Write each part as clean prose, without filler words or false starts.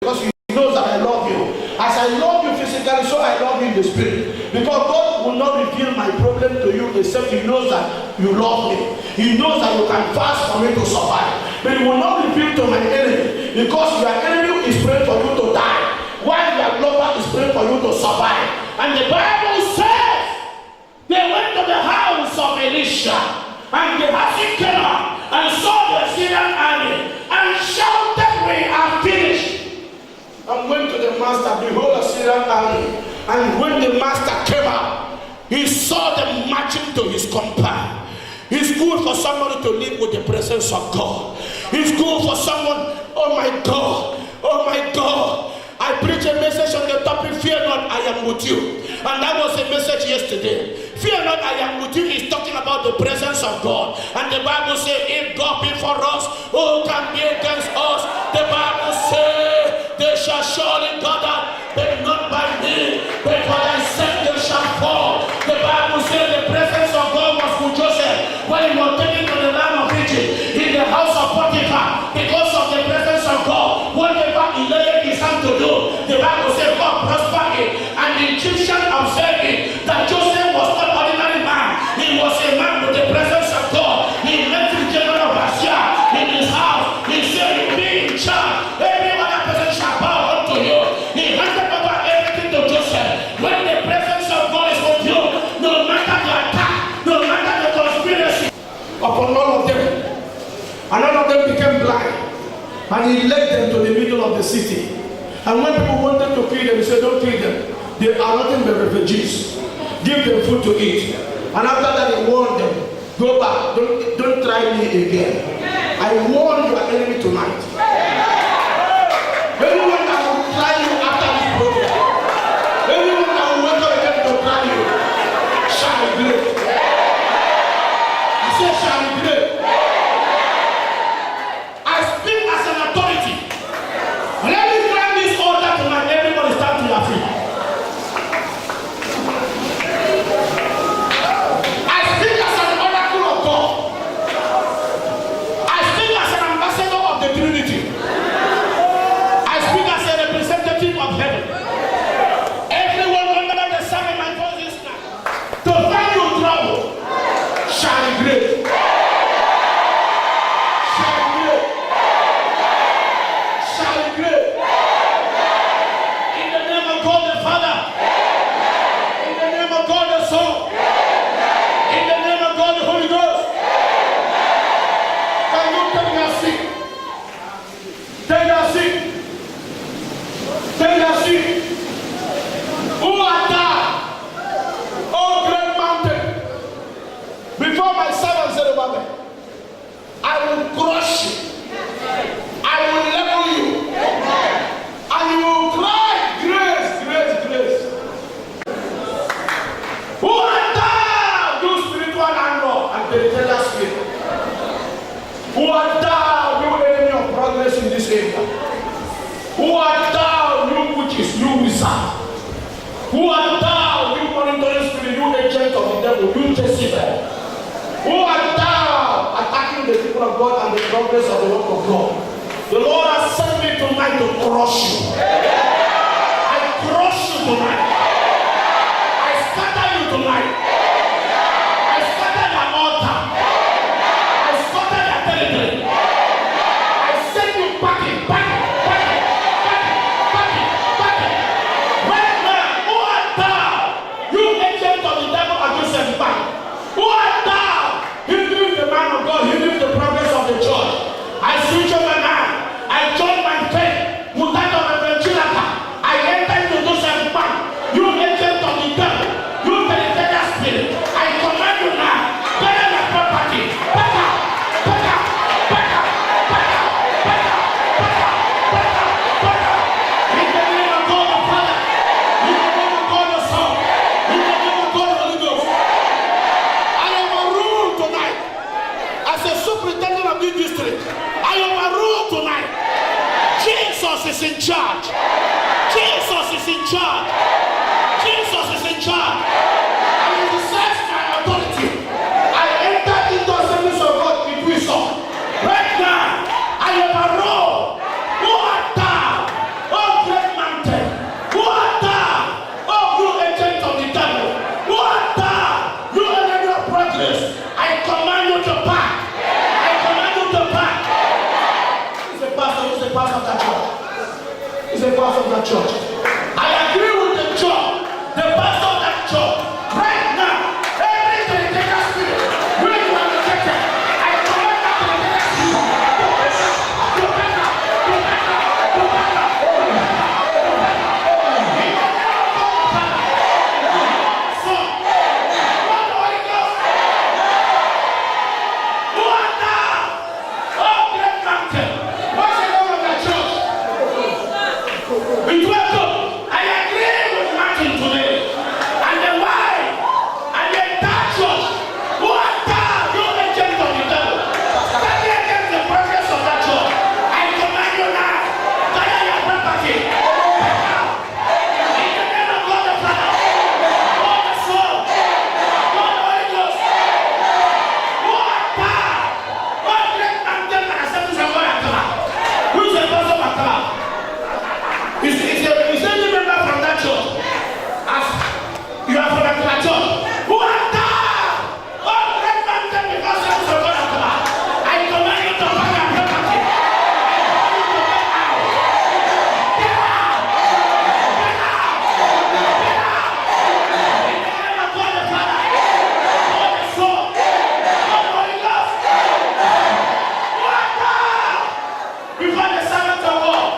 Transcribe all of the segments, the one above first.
because He knows that I love you. As I love you physically, so I love you in the spirit. Because God will not reveal my problem to you except He knows that you love me. He knows that you can fast for me to survive. But He will not reveal to my enemy, because your enemy is praying for you to die, while your lover is praying for you to survive. And the Bible says they went to the house of Elisha, and Gehazi came up and saw the Syrian army and shouted, "We are finished." And went to the master, behold, a Syrian army. And when the master came out, he saw them marching to his compound. It's good for somebody to live with the presence of God. It's good for someone, oh my God, oh my God. I preach a message on the topic, fear not, I am with you. And that was a message yesterday. Fear not, I am with you is talking about the presence of God. And the Bible says, if God be for us, who can be against us? The Bible says, they shall surely gather, but not by me, but by thyself they shall fall. The Bible says the presence of God was with Joseph when he was taken to the land of Egypt, in the house of Potiphar, because of the presence of God. Whatever he laid his hand to do, the Bible says God prospered it, and the Egyptian observed it, that Joseph was not an ordinary man. He was a man with the presence of God. He met the general of Assyria in his house. He said, "You be in charge. Every other person shall bow unto you." He handed over everything to Joseph. When the presence of God is with you, no matter the attack, no matter the conspiracy upon all of them, and all of them became blind, and he led them to the middle of the city. And when people wanted to kill them, he said, "Don't kill them. They are nothing but refugees. Give them food to eat." And after that, he warned them, "Go back. Don't try me again. I warn your enemy tonight. Anyone that will try you after this program, anyone that will wake up again to try you, shall regret." I said, "Shall regret." I speak as an authority. Let me climb this altar tonight. Everybody stand to your feet. I speak as an oracle of God. I speak as an ambassador of the Trinity. I speak as a representative of heaven. Everyone under the sound of my voice is now, to find you trouble, shall regret. Shall regret. Shall regret. In the name of God the Father. In the name of God the Son. In the name of God the Holy Ghost. Can you take your seat? Take your seat. Take your seat. Who art thou, O great mountain? Before my servant Zerubbabel, I will crush you. I will level you. And you will cry, grace, grace, grace. Who art thou, you spiritual landlord and territorial spirit? Who art thou, you enemy of progress in this area? Who art thou, you witches, you wizard? Who art thou, you monitoring spirit, you agent of the devil, you Jezebel? Who art thou, attacking the people of God and the progress of the work of God? The Lord has sent me tonight to crush you. I crush you tonight. I scatter you tonight. I scatter your altar. I scatter your territory. I send you packing, packing, packing, packing, packing, packing. Right now, who art thou? You agent of the devil and Joseph back. Who art thou? Hindering the man of God, hindering the progress of the church. I switch over now. I join my faith. Mutato Evangelika. I enter into Joseph back. You agent of the devil. You territorial spirit. I command you now. Get in your property. Back up. Back up. Back up. Back up. Back up. Back up. Back up. Back up. In the name of God the Father. In the name of God the Son. In the name of God the Holy Ghost. I am a rule tonight. As a superintendent of this district, I am a rule tonight. Jesus is in charge. Jesus is in charge. Jesus is in charge. And he decides my authority. I enter into assemblies of God with wisdom. Right now, I am a role. Who art thou? Oh pastor of that church. I agree with the church, the pastor of that church. Right now, every dedicated spirit, where you are located, I command that dedicated spirit. Go back now. Go back now. Go back now. Go back now. Go back now. In the name of God the Father, the Son, God the Holy Ghost. Who art thou, O great mountain? What's the name of that church? It will go. I agree with Martin today. And the wife and the entire church. Who art thou, you agent of the devil? Stand against the progress of that church. I command you now. Fire your property. In the name of God the Father, God the Son, God the Holy Ghost. Who art thou? What great mountain and assemblies of God Akaba? Who is the pastor of Akaba? Is any member from that church? As you are from that church. Who art thou? Oh, great mountain before assemblies of God Akaba. I command you to fire your property. I command you to get out. Get out. Get out. Get out. In the name of God the Father, God the Son, God the Holy Ghost. Who art thou? Before the servant of God,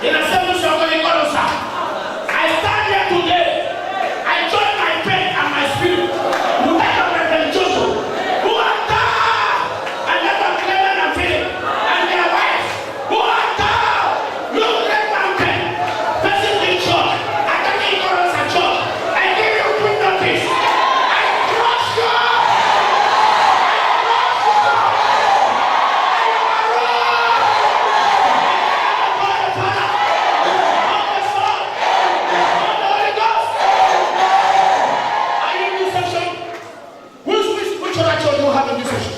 in assemblies of God, I stand here today. I join my faith and my spirit. Whoever Reverend Joseph, who art thou? And Reverend Clement and Philip and their wives, who art thou? You great mountain, facing the church, attacking ignorance and church. I give you quick notice. I crush you. Which other church do you have in this section?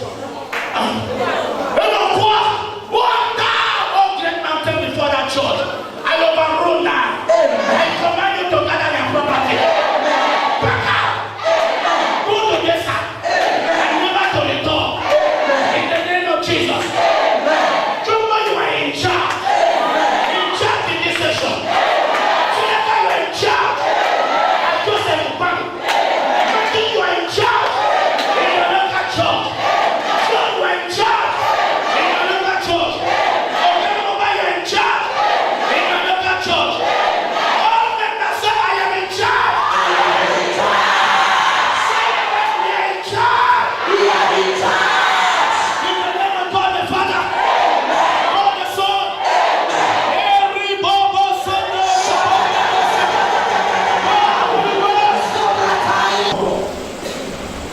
Who art thou, O great mountain before that church? I overrule now. I command you to gather your property. Back out. Go to this side and never to return. In the name of Jesus. Jumbo, you are in charge. In charge in this session. Senator, you are in charge. And Joseph Ubang. You are in charge. In your local church. John, you are in charge. In your local church. Okay, Oba, you are in charge. In your local church. All members say, I am in charge. Say it when we are in charge. We are in charge. In the name of God the Father, God the Son, every Bobo Sunday,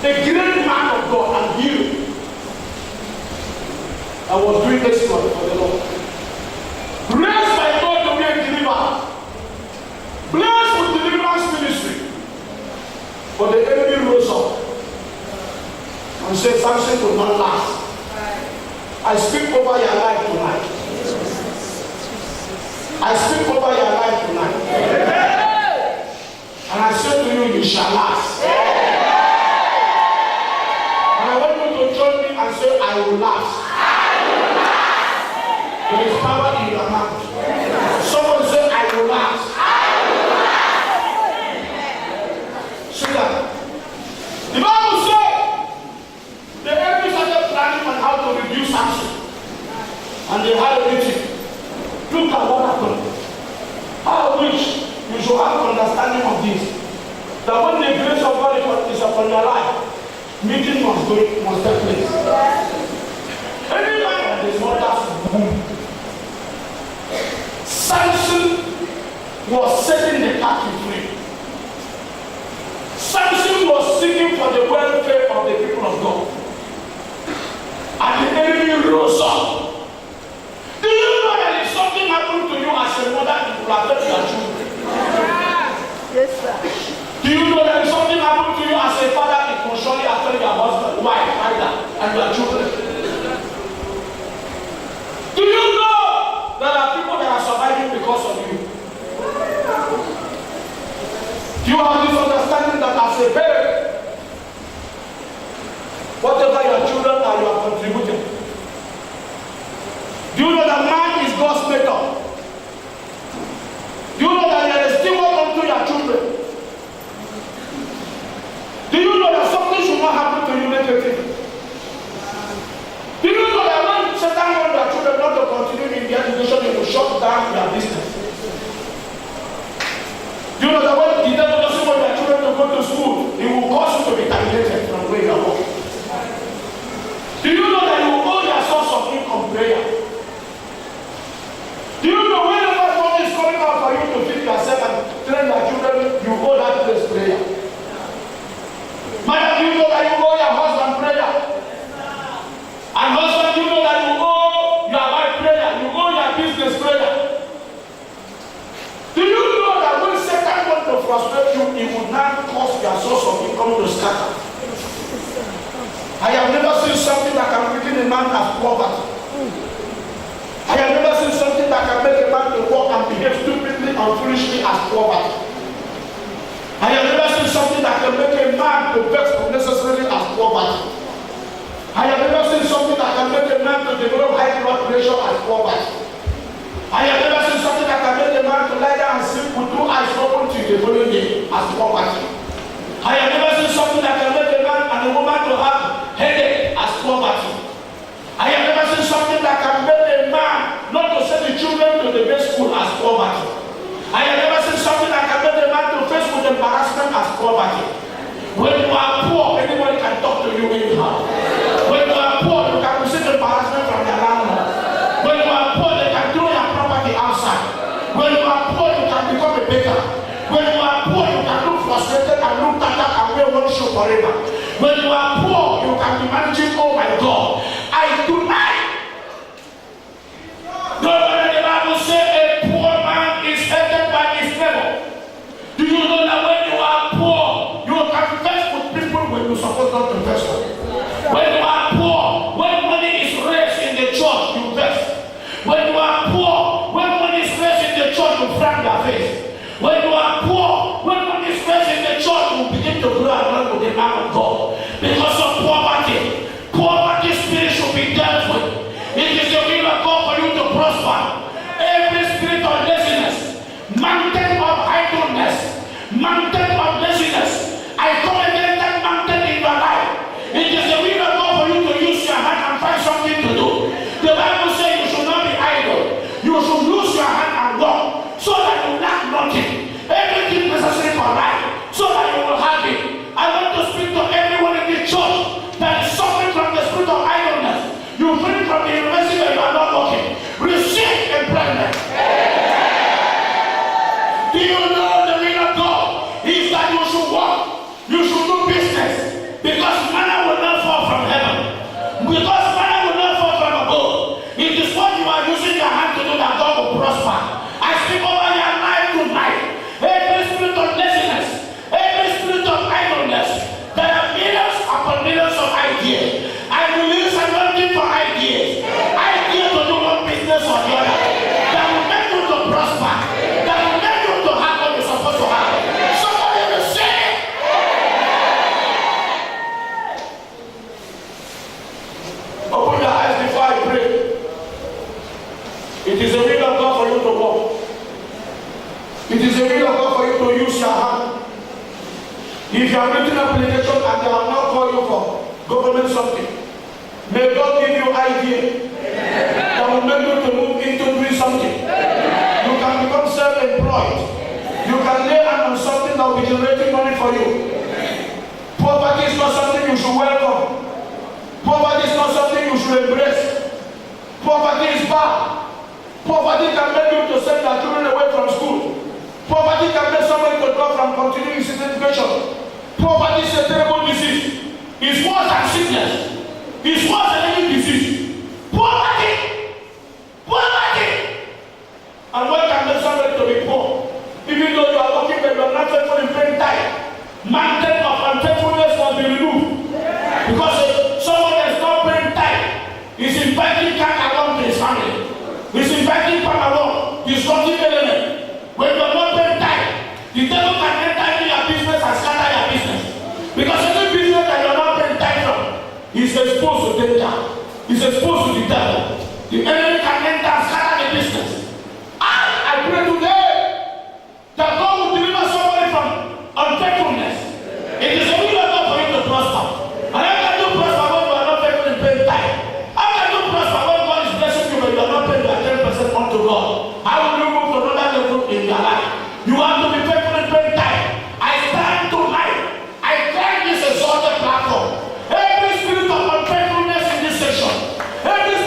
the great man of God and you. I was doing exploit for the Lord. Blessed by God to be a deliverer. Blessed with deliverance ministry. But the enemy rose up and said, Samson could not last. I speak over your life tonight. I speak over your life tonight. And I say to you, you shall last. And I want you to join me and say, I will last. There is power in your mouth. Someone say, I will last. See that? The Bible says the enemy started planning on how to reduce Samson. And they had a meeting. Look at what happened. I wish you should have understanding of this. That when the grace of God is upon your life, meeting must take place. Any man that is not that womb. Samson was setting the captive free. Samson was seeking for the welfare of the people of God. And the enemy rose up. Do you know that if something happened to you as a mother, it will affect your children? Yes, sir. Do you know that if something happened to you as a father, it will surely affect your husband, wife, either, and your children? Do you know there are people that are surviving because of you? Do you have this understanding that as a parent, whatever your children are, you are contributing? Do you know that man is God's maker? frustrate you, it will not cause your source of income to scatter. I have never seen something that can weaken a man as poverty. I have never seen something that can make a man to walk and behave stupidly and foolishly as poverty. I have never seen something that can make a man to vex unnecessarily as poverty. I have never seen something that can make a man to develop high blood pressure as poverty. I have never seen something that can make a man to lie down and sleep with 2 eyes open till the following day as poverty. I have never seen something that can make a man and a woman to have headache as poverty. I have never seen something that can make a man not to send the children to the best school as poverty. I have never seen something that can make a man to face with embarrassment as poverty. When you are poor, anybody can talk to you anyhow. When you are poor, you can receive embarrassment from your landlord. When you are poor, they can throw your property outside. When you are poor, you can become a beggar. When you are poor, you can look frustrated and look tattered and wear one shoe forever. When you are poor, you can be managing, oh my God. I do not. No wonder the Bible says a poor man is hated by his neighbor. Do you know that when you are poor, you can vex with people when you're supposed not to vex with? When you are poor, when money is raised in the church, you vex. When you are poor, when money is raised in the church, you frown your face. When you are poor, when money is raised in the church, you begin to grow along with the man of God. Because of poverty, poverty spirit should be dealt with. It is the will of God for you to prosper. Every spirit of laziness, mountain of idleness, mountain of laziness, I come against that mountain in your life. It is the will of God for you to use your hand and find something to do. The Bible says you should not be idle. You should use your hand and walk so that you lack nothing. Everything necessary for life so that you will have it. I want to speak to everyone in the church that is suffering from the spirit of idleness. You finish from the university and you are not working. Receive employment. Do you know the will of God is that you should work, you should do business, because manna will not fall from heaven. Because manna will not fall from above. It is what you are using your hand to do that God will prosper. I speak over your life tonight. Every spirit of laziness, every spirit of idleness, there are millions upon millions of ideas. I release anointing for ideas. Ideas to do one business or the other. That will make you to prosper. That will make you to have what you're supposed to have. Somebody will say it. Open your eyes before I pray. It is the will of God for you to walk. It is the will of God for you to use your hand. If you are written application and they have not called you for government something, may God give you idea that will make you to move into doing something. You can become self-employed. You can lay hand on something that will be generating money for you. Poverty is not something you should welcome. Poverty is not something you should embrace. Poverty is bad. Poverty can make you to send your children away from school. Poverty can make somebody to drop from continuing his education. Poverty is a terrible disease. It's worse than sickness. It's worse than any disease. Poverty. Poverty. And what can make somebody to be poor? Even though you are working but you are not faithful in paying tithe, mountain of unfaithfulness must be removed. Because someone that is not paying tithe is inviting cat along to his family. He's inviting cat along. He's working element. When you are not paying tithe, the devil can enter into your business and scatter your business. Because every business that you are not paying tithe from is exposed to danger. Is exposed to the devil. The enemy can enter and scatter the business. I pray today that God will deliver somebody from unfaithfulness. It is a will of God for you to prosper. And how can you prosper when you are not faithful in paying tithe? How can you prosper when God is blessing you but you are not paying your 10% unto God? How will you move to another level in your life? You have to be faithful in paying tithe. I stand tonight. I thank this exalted platform. Every spirit of unfaithfulness in this session, every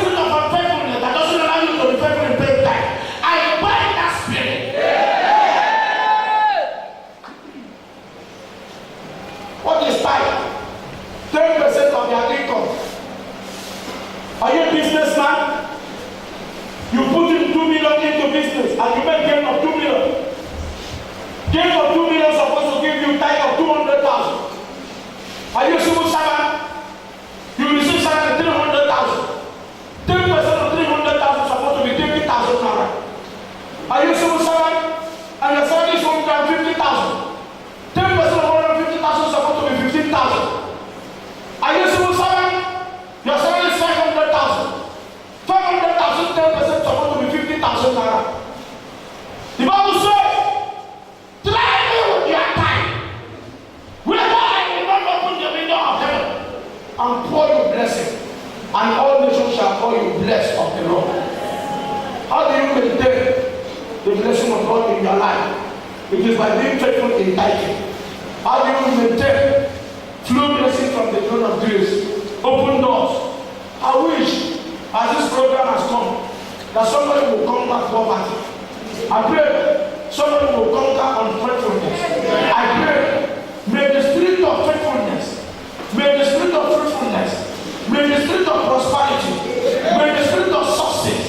50,000. 10% of 150,000 is supposed to be 15,000. Are you a civil servant? Your salary is 500,000. 500,000, 10% is supposed to be 50,000 naira. The Bible says, try me with your time. Whether I will not open the window of heaven and pour you blessing, and all nations shall call you blessed of the Lord. How do you maintain the blessing of God in your life? It is by being faithful in tithing. How do you maintain flow blessing from the throne of grace? Open doors. I wish, as this program has come, that somebody will conquer poverty. I pray somebody will conquer unfaithfulness. I pray, may the spirit of faithfulness, may the spirit of fruitfulness, may the spirit of prosperity, may the spirit of success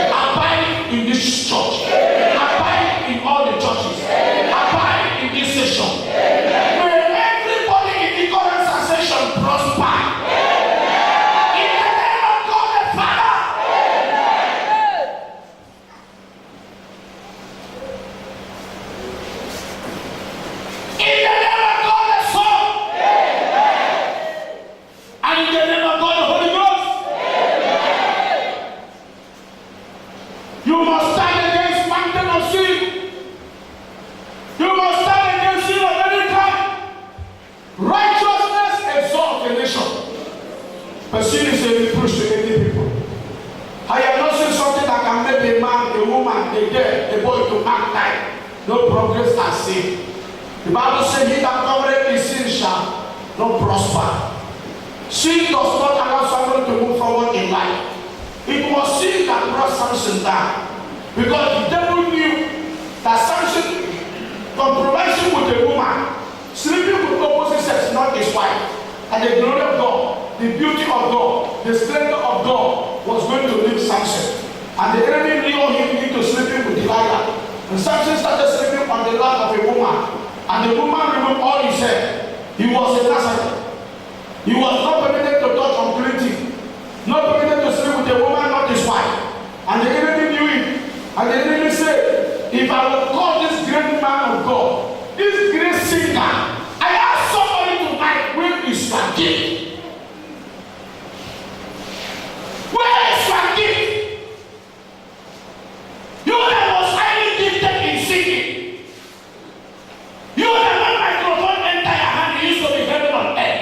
abide in this church, abide in all the churches, abide in this session. May everybody in the current session prosper. In the name of God the Father. In the name of God the Son. And in the name of God the Holy Ghost. You must stand against mountain of sin. You must stand against sin of any kind. Righteousness exalts a nation, but sin is a reproach to many people. I have not seen something that can make a man, a woman, a girl, a boy to act like no progress as sin. The Bible says, he that covereth his sin shall not prosper. Sin does not allow someone to move forward in life. It was sin that brought Samson down. Because the devil knew that Samson, compromising with a woman, sleeping with opposite sex, not his wife, and the glory of God, the beauty of God, the splendor of God was going to leave Samson. And the enemy lured him into sleeping with Delilah. And Samson started sleeping on the lap of a woman. And the woman removed all he said. He was a Nazarene. He was not permitted to touch unclean things, not permitted to sleep with a woman, not his wife. And the enemy knew it. And the enemy said, if I will call this great man of God, this great singer, I ask somebody tonight, where is your gift? Where is your gift? You that was highly gifted in singing. You that when microphone enter your hand, you used to be heaven on earth.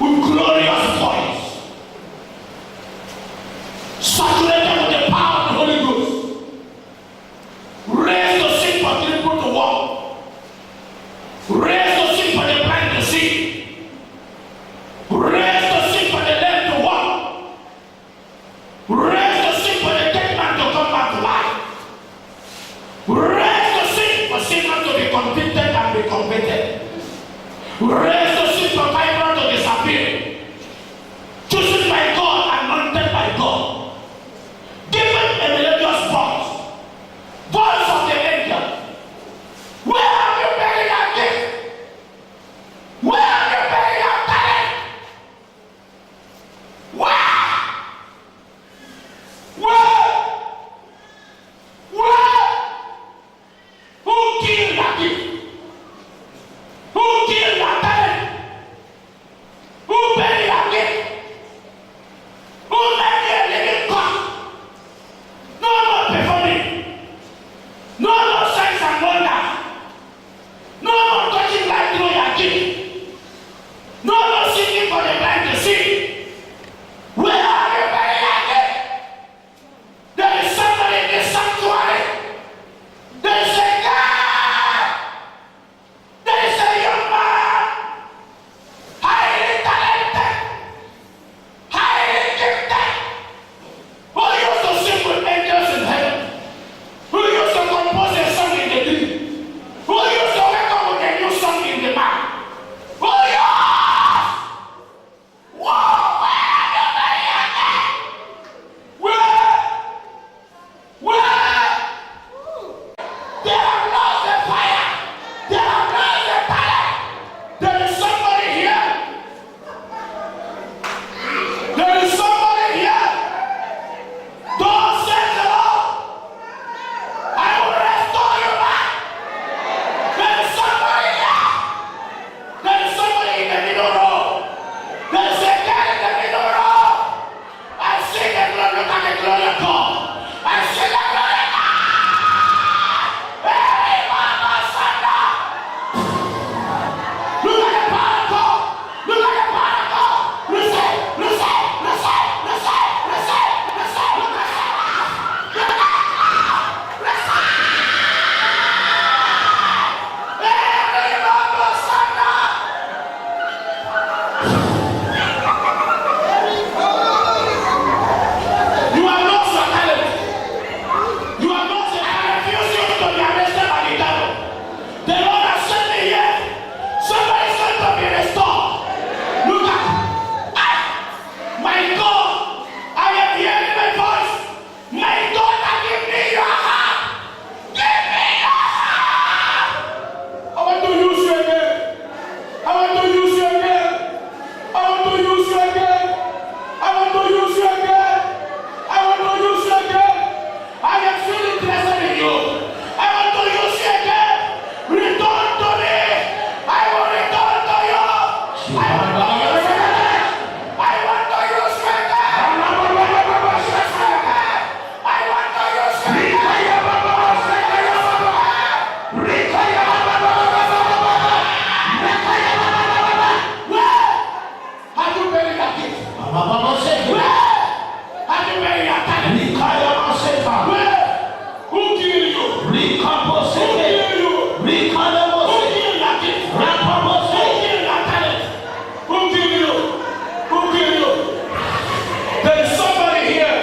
With glorious voice, saturated with the power of the Holy Ghost, raise the sick for people to walk, raise the sick for the blind to see, raise the sick for the lame to walk, raise the sick for the dead man to come back to life, raise the sick for sinners to be convicted and be converted, raise the sick for fibroid to disappear. Chosen by God, anointed by God, given a melodious voice, voice of the angel. Where have you buried your gift? Where have you buried your talent? Where? Who killed your gift? Who killed your talent? Who buried your gift? Who made you a living God? No more performing. No more signs and wonders. No more touching life through your gift. No more singing for the blind to see. Where are you buried your gift? There is somebody in this sanctuary. There is a guy. There is a young man. Highly talented. Highly gifted. Who used to sing with angels in heaven? Who used to compose a song in the dream? Who used to wake up with a new song in the mind? Who used? Whoa, where are you buried your gift? Where? They have lost the fire. They have lost the talent. There is somebody here. There is somebody here. Don't say the Lord. I will restore you back. you. I want to use you again. Return to me. I will return to you. I want to use you again. I want to use you again. I want to use you again. I want to use you again. Have you buried that gift? Where? Have you buried that talent? Where? Who killed you? Who killed you? Who killed that gift? Who killed that talent? Who killed you? Who killed you? There is somebody here.